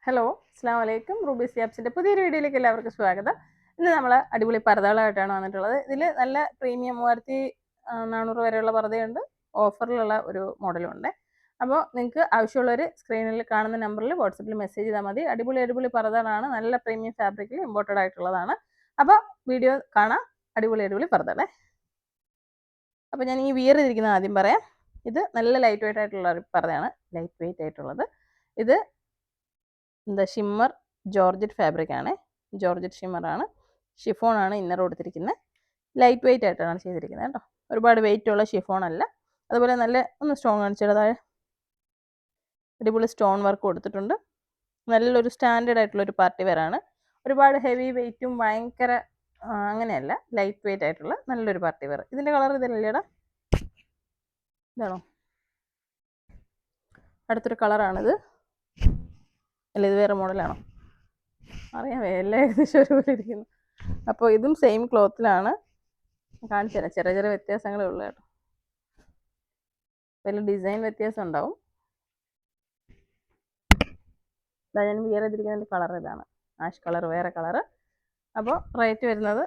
Hello, അസ്സാം വലൈക്കും. Ruby സിയാബ്സിൻ്റെ പുതിയൊരു വീഡിയോയിലേക്ക് എല്ലാവർക്കും സ്വാഗതം. ഇന്ന് നമ്മൾ അടിപൊളി പർദ്ദകളായിട്ടാണ് വന്നിട്ടുള്ളത്. ഇതിൽ നല്ല പ്രീമിയം 3400 വരെയുള്ള പർദ്ദയുണ്ട്, ഓഫറിലുള്ള ഒരു മോഡലും ഉണ്ട്. അപ്പോൾ നിങ്ങൾക്ക് ആവശ്യമുള്ളവർ സ്ക്രീനിൽ കാണുന്ന നമ്പറിൽ വാട്സപ്പിൽ മെസ്സേജ് ചെയ്താൽ മതി. അടിപൊളി പർദ്ദകളാണ്, നല്ല പ്രീമിയം ഫാബ്രിക്കിൽ ഇമ്പോർട്ടഡ് ആയിട്ടുള്ളതാണ്. അപ്പോൾ വീഡിയോ കാണാം. അടിപൊളി പർദ്ദകളെ. അപ്പോൾ ഞാൻ ഈ വിയർ ചെയ്തിരിക്കുന്നത് ആദ്യം പറയാം. ഇത് നല്ല ലൈറ്റ് വെയിറ്റ് ആയിട്ടുള്ള ഒരു പർദ്ദയാണ്. ലൈറ്റ് വെയിറ്റ് ആയിട്ടുള്ളത് ഇത് ഷിമ്മർ ജോർജറ്റ് ഫാബ്രിക് ആണ്. ജോർജറ്റ് ഷിമ്മറാണ്. ഷിഫോണാണ് ഇന്നർ കൊടുത്തിരിക്കുന്നത്. ലൈറ്റ് വെയിറ്റ് ആയിട്ടാണ് ചെയ്തിരിക്കുന്നത് കേട്ടോ. ഒരുപാട് വെയിറ്റ് ഉള്ള ഷിഫോൺ അല്ല. അതുപോലെ നല്ല ഒന്ന് സ്റ്റോൺ കാണിച്ചതായ അടിപൊളി സ്റ്റോൺ വർക്ക് കൊടുത്തിട്ടുണ്ട്. നല്ലൊരു സ്റ്റാൻഡേർഡ് ആയിട്ടുള്ളൊരു പാർട്ടി വെയറാണ്. ഒരുപാട് ഹെവി വെയിറ്റും ഭയങ്കര അങ്ങനെയല്ല, ലൈറ്റ് വെയിറ്റ് ആയിട്ടുള്ള നല്ലൊരു പാർട്ടി വെയർ. ഇതിൻ്റെ കളർ ഇതല്ലേടാ, ഇതാണോ? അടുത്തൊരു കളറാണിത്. അല്ല, ഇത് വേറെ മോഡലാണോ അറിയാം, എല്ലാം ഏകദേശം ഒരുപോലെ ഇരിക്കുന്നു. അപ്പോൾ ഇതും സെയിം ക്ലോത്തിലാണ്. കാണിച്ചു തരാം. ചെറിയ വ്യത്യാസങ്ങളേ ഉള്ളൂ കേട്ടോ. വലിയ ഡിസൈൻ വ്യത്യാസം ഉണ്ടാവും. ഞാൻ വിയർ ചെയ്തിരിക്കുന്നതിൻ്റെ കളർ ഇതാണ്, ആഷ് കളർ, വേറെ കളറ്. അപ്പോൾ റേറ്റ് വരുന്നത്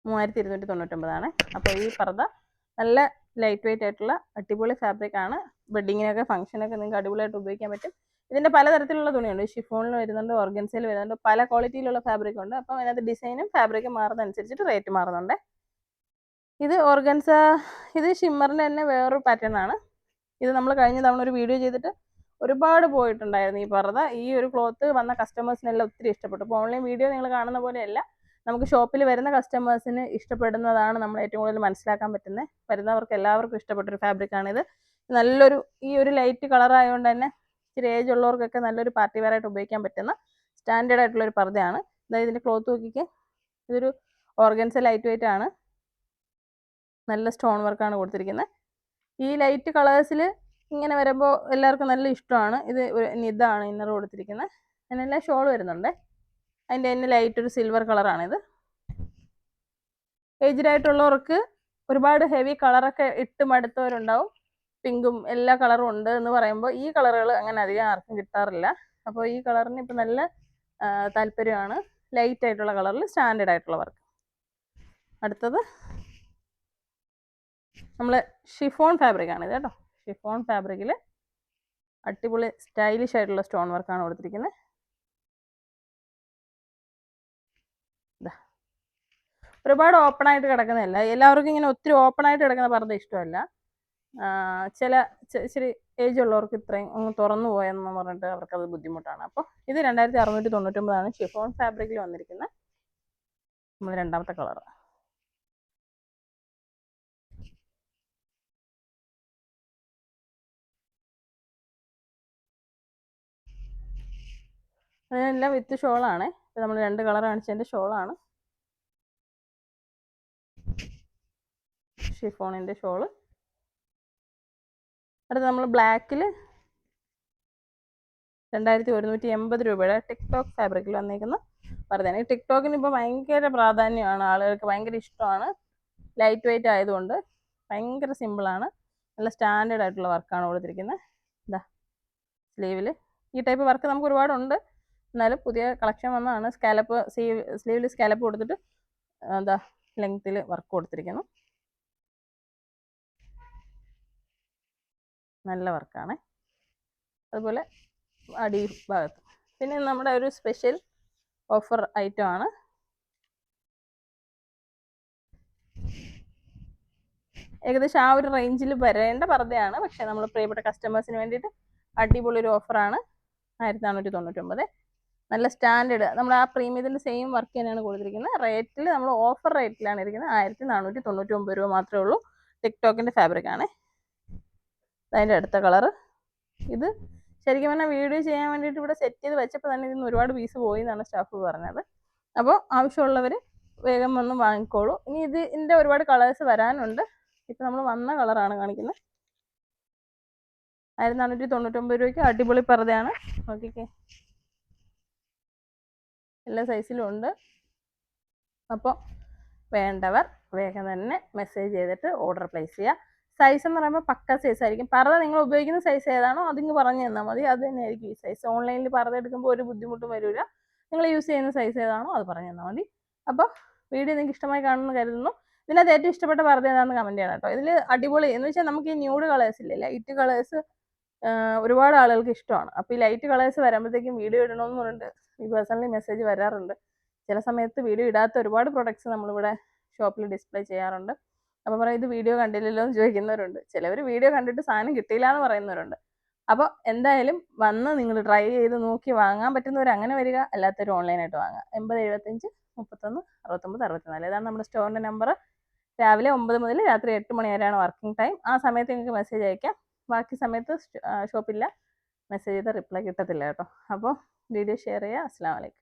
3299 അപ്പോൾ ഈ പർദ്ദ നല്ല ലൈറ്റ് വെയിറ്റ് ആയിട്ടുള്ള അടിപൊളി ഫാബ്രിക് ആണ്. വെഡിങ്ങിനൊക്കെ ഫംഗ്ഷനൊക്കെ നിങ്ങൾക്ക് അടിപൊളിയായിട്ട് ഉപയോഗിക്കാൻ പറ്റും. ഇതിൻ്റെ പലതരത്തിലുള്ള തുണിയുണ്ട്. ഷിഫോണിൽ വരുന്നുണ്ട്, ഓർഗൻസയിൽ വരുന്നുണ്ട്, പല ക്വാളിറ്റിയിലുള്ള ഫാബ്രിക് ഉണ്ട്. അപ്പോൾ അതിനകത്ത് ഡിസൈനും ഫാബ്രിക്കും മാറുന്നതനുസരിച്ചിട്ട് റേറ്റ് മാറുന്നുണ്ട്. ഇത് ഓർഗൻസ, ഇത് ഷിമ്മറിൻ്റെ തന്നെ വേറൊരു പാറ്റേൺ ആണ്. ഇത് നമ്മൾ കഴിഞ്ഞ തവണ ഒരു വീഡിയോ ചെയ്തിട്ട് ഒരുപാട് പോയിട്ടുണ്ടായിരുന്നു ഈ പർദ്ദ. ഈ ഒരു ക്ലോത്ത് വന്ന കസ്റ്റമേഴ്സിനെല്ലാം ഒത്തിരി ഇഷ്ടപ്പെട്ടു. അപ്പോൾ ഓൺലൈൻ വീഡിയോ നിങ്ങൾ കാണുന്ന പോലെയല്ല, നമുക്ക് ഷോപ്പിൽ വരുന്ന കസ്റ്റമേഴ്സിന് ഇഷ്ടപ്പെടുന്നതാണ് നമ്മൾ ഏറ്റവും കൂടുതൽ മനസ്സിലാക്കാൻ പറ്റുന്നത്. വരുന്നവർക്ക് എല്ലാവർക്കും ഇഷ്ടപ്പെട്ടൊരു ഫാബ്രിക്കാണിത്. നല്ലൊരു ഈ ഒരു ലൈറ്റ് കളർ ആയതുകൊണ്ട് തന്നെ ഇച്ചിരി ഏജ് ഉള്ളവർക്കൊക്കെ നല്ലൊരു പാർട്ടി വെയർ ആയിട്ട് ഉപയോഗിക്കാൻ പറ്റുന്ന സ്റ്റാൻഡേർഡ് ആയിട്ടുള്ളൊരു പർദ്ദയാണ്. അതായത് ഇതിൻ്റെ ക്ലോത്ത് നോക്കിക്കേ. ഇതൊരു ഓർഗൻസ ലൈറ്റ് വെയിറ്റ് ആണ്. നല്ല സ്റ്റോൺ വർക്കാണ് കൊടുത്തിരിക്കുന്നത്. ഈ ലൈറ്റ് കളേഴ്സിൽ ഇങ്ങനെ വരുമ്പോൾ എല്ലാവർക്കും നല്ല ഇഷ്ടമാണ്. ഇത് ഇതാണ് ഇന്നർ കൊടുത്തിരിക്കുന്നത്. അതിനെല്ലാം ഷോൾ വരുന്നുണ്ട്. അതിൻ്റെ തന്നെ ലൈറ്റ് ഒരു സിൽവർ കളറാണിത്. ഏജ്ഡ് ആയിട്ടുള്ളവർക്ക് ഒരുപാട് ഹെവി കളറൊക്കെ ഇട്ട് മടുത്തവരുണ്ടാവും. പിങ്കും എല്ലാ കളറും ഉണ്ട് എന്ന് പറയുമ്പോൾ ഈ കളറുകൾ അങ്ങനെ അധികം ആർക്കും കിട്ടാറില്ല. അപ്പോൾ ഈ കളറിന് ഇപ്പം നല്ല താല്പര്യമാണ്. ലൈറ്റ് ആയിട്ടുള്ള കളറിൽ സ്റ്റാൻഡേർഡ് ആയിട്ടുള്ള വർക്ക്. അടുത്തത് നമ്മൾ ഷിഫോൺ ഫാബ്രിക്കാണ് ഇത് കേട്ടോ. ഷിഫോൺ ഫാബ്രിക്കിൽ അടിപൊളി സ്റ്റൈലിഷ് ആയിട്ടുള്ള സ്റ്റോൺ വർക്കാണ് കൊടുത്തിരിക്കുന്നത്. ഒരുപാട് ഓപ്പൺ ആയിട്ട് കിടക്കുന്നതല്ല. എല്ലാവർക്കും ഇങ്ങനെ ഒത്തിരി ഓപ്പൺ ആയിട്ട് കിടക്കുന്ന പർദ്ദ ഇഷ്ടമല്ല. ഇച്ചിരി ഏജ് ഉള്ളവർക്ക് ഇത്രയും തുറന്നു പോയെന്ന് പറഞ്ഞിട്ട് അവർക്കത് ബുദ്ധിമുട്ടാണ്. അപ്പോൾ ഇത് 2699 ഷിഫോൺ ഫാബ്രിക്കിൽ വന്നിരിക്കുന്ന നമ്മൾ രണ്ടാമത്തെ കളർ. അതിനെല്ലാം വിത്ത് ഷോളാണ്. ഇപ്പം നമ്മൾ 2 കളർ കാണിച്ചതിൻ്റെ ഷോളാണ്. ഷിഫോണിൻ്റെ ഷോള്. അടുത്ത് നമ്മൾ ബ്ലാക്കിൽ 2180 രൂപയുടെ ടിക്ടോക്ക് ഫാബ്രിക്കിൽ വന്നിരിക്കുന്ന പർദ്ദയാണ്. ഈ ടിക്ടോക്കിന് ഇപ്പോൾ ഭയങ്കര പ്രാധാന്യമാണ്, ആളുകൾക്ക് ഭയങ്കര ഇഷ്ടമാണ്. ലൈറ്റ് വെയിറ്റ് ആയതുകൊണ്ട് ഭയങ്കര സിമ്പിളാണ്. നല്ല സ്റ്റാൻഡേർഡ് ആയിട്ടുള്ള വർക്കാണ് കൊടുത്തിരിക്കുന്നത്. ഇതാ സ്ലീവിൽ ഈ ടൈപ്പ് വർക്ക് നമുക്ക് ഒരുപാടുണ്ട്, എന്നാലും പുതിയ കളക്ഷൻ വന്നതാണ്. സ്കാലപ്പ് സ്ലീവിൽ സ്കാലപ്പ് കൊടുത്തിട്ട് എന്താ ലെങ്ത്തിൽ വർക്ക് കൊടുത്തിരിക്കുന്നു. നല്ല വർക്കാണ്. അതുപോലെ അടി ഭാഗത്ത് പിന്നെ നമ്മുടെ ഒരു സ്പെഷ്യൽ ഓഫർ ഐറ്റം ആണ്. ഏകദേശം ആ ഒരു റേഞ്ചിൽ വരേണ്ട പർദ്ദയാണ്. പക്ഷേ നമ്മൾ പ്രിയപ്പെട്ട കസ്റ്റമേഴ്സിന് വേണ്ടിയിട്ട് അടിപൊളി ഒരു ഓഫറാണ്. 1499. നല്ല സ്റ്റാൻഡേർഡ്, നമ്മൾ ആ പ്രീമിയത്തിൻ്റെ സെയിം വർക്ക് തന്നെയാണ് കൊടുത്തിരിക്കുന്നത്. റേറ്റിൽ നമ്മൾ ഓഫർ റേറ്റിലാണ് ഇരിക്കുന്നത്. 1499 രൂപ മാത്രമേ ഉള്ളൂ. ടിക്ടോക്കിൻ്റെ ഫാബ്രിക്കാണ്. അതിൻ്റെ അടുത്ത കളറ് ഇത് ശരിക്കും പറഞ്ഞാൽ വീഡിയോ ചെയ്യാൻ വേണ്ടിയിട്ട് ഇവിടെ സെറ്റ് ചെയ്ത് വെച്ചപ്പോൾ തന്നെ ഇതിന് ഒരുപാട് പീസ് പോയി എന്നാണ് സ്റ്റാഫ് പറഞ്ഞത്. അപ്പോൾ ആവശ്യമുള്ളവർ വേഗം വന്ന് വാങ്ങിക്കോളൂ. ഇനി ഇതിൻ്റെ ഒരുപാട് കളേഴ്സ് വരാനുണ്ട്. ഇപ്പം നമ്മൾ വന്ന കളറാണ് കാണിക്കുന്നത്. 1499 രൂപയ്ക്ക് അടിപൊളി പർദ്ദയാണ്. നോക്കിക്കേ, എല്ലാ സൈസിലും ഉണ്ട്. അപ്പോൾ വേണ്ടവർ വേഗം തന്നെ മെസ്സേജ് ചെയ്തിട്ട് ഓർഡർ പ്ലേസ് ചെയ്യുക. സൈസ് എന്ന് പറയുമ്പോൾ പക്ക സൈസ് ആയിരിക്കും. പർദ്ദ നിങ്ങൾ ഉപയോഗിക്കുന്ന സൈസ് ഏതാണോ അതിങ്ങ് പറഞ്ഞു തന്നാൽ മതി, അത് തന്നെയായിരിക്കും ഈ സൈസ്. ഓൺലൈനിൽ പർദ്ദ എടുക്കുമ്പോൾ ഒരു ബുദ്ധിമുട്ടും വരില്ല. നിങ്ങൾ യൂസ് ചെയ്യുന്ന സൈസ് ഏതാണോ അത് പറഞ്ഞു തന്നാൽ മതി. അപ്പോൾ വീഡിയോ നിങ്ങൾക്ക് ഇഷ്ടമായി കാണുമെന്ന് കരുതുന്നു. ഇതിനകത്ത് ഏറ്റവും ഇഷ്ടപ്പെട്ട പർദ്ദ ഏതാണെന്ന് കമൻറ്റ് ചെയ്യണം കേട്ടോ. ഇതിൽ അടിപൊളി എന്ന് വെച്ചാൽ നമുക്ക് ഈ ന്യൂഡ് കളേഴ്സ് ഇല്ലേ, ലൈറ്റ് കളേഴ്സ് ഒരുപാട് ആളുകൾക്ക് ഇഷ്ടമാണ്. അപ്പോൾ ഈ ലൈറ്റ് കളേഴ്സ് വരുമ്പോഴത്തേക്കും വീഡിയോ ഇടണമെന്ന് പറഞ്ഞിട്ട് ഈ പേഴ്സണലി മെസ്സേജ് വരാറുണ്ട്. ചില സമയത്ത് വീഡിയോ ഇടാത്ത ഒരുപാട് പ്രൊഡക്ട്സ് നമ്മളിവിടെ ഷോപ്പിൽ ഡിസ്പ്ലേ ചെയ്യാറുണ്ട്. അപ്പോൾ പറയും ഇത് വീഡിയോ കണ്ടില്ലല്ലോ എന്ന് ചോദിക്കുന്നവരുണ്ട്. ചിലവർ വീഡിയോ കണ്ടിട്ട് സാധനം കിട്ടിയില്ല എന്ന് പറയുന്നവരുണ്ട്. അപ്പോൾ എന്തായാലും വന്ന് നിങ്ങൾ ട്രൈ ചെയ്ത് നോക്കി വാങ്ങാൻ പറ്റുന്നവർ അങ്ങനെ വരിക, അല്ലാത്തവർ ഓൺലൈനായിട്ട് വാങ്ങുക. 8075 31 69 64 ഇതാണ് നമ്മുടെ സ്റ്റോറിൻ്റെ നമ്പർ. രാവിലെ 9 മുതൽ രാത്രി 8 മണി വരെയാണ് വർക്കിംഗ് ടൈം. ആ സമയത്ത് നിങ്ങൾക്ക് മെസ്സേജ് അയക്കാം. ബാക്കി സമയത്ത് ഷോപ്പില്ല, മെസ്സേജ് ചെയ്താൽ റിപ്ലൈ കിട്ടത്തില്ല കേട്ടോ. അപ്പോൾ വീഡിയോ ഷെയർ ചെയ്യുക. അസ്സലാമു അലൈക്കും.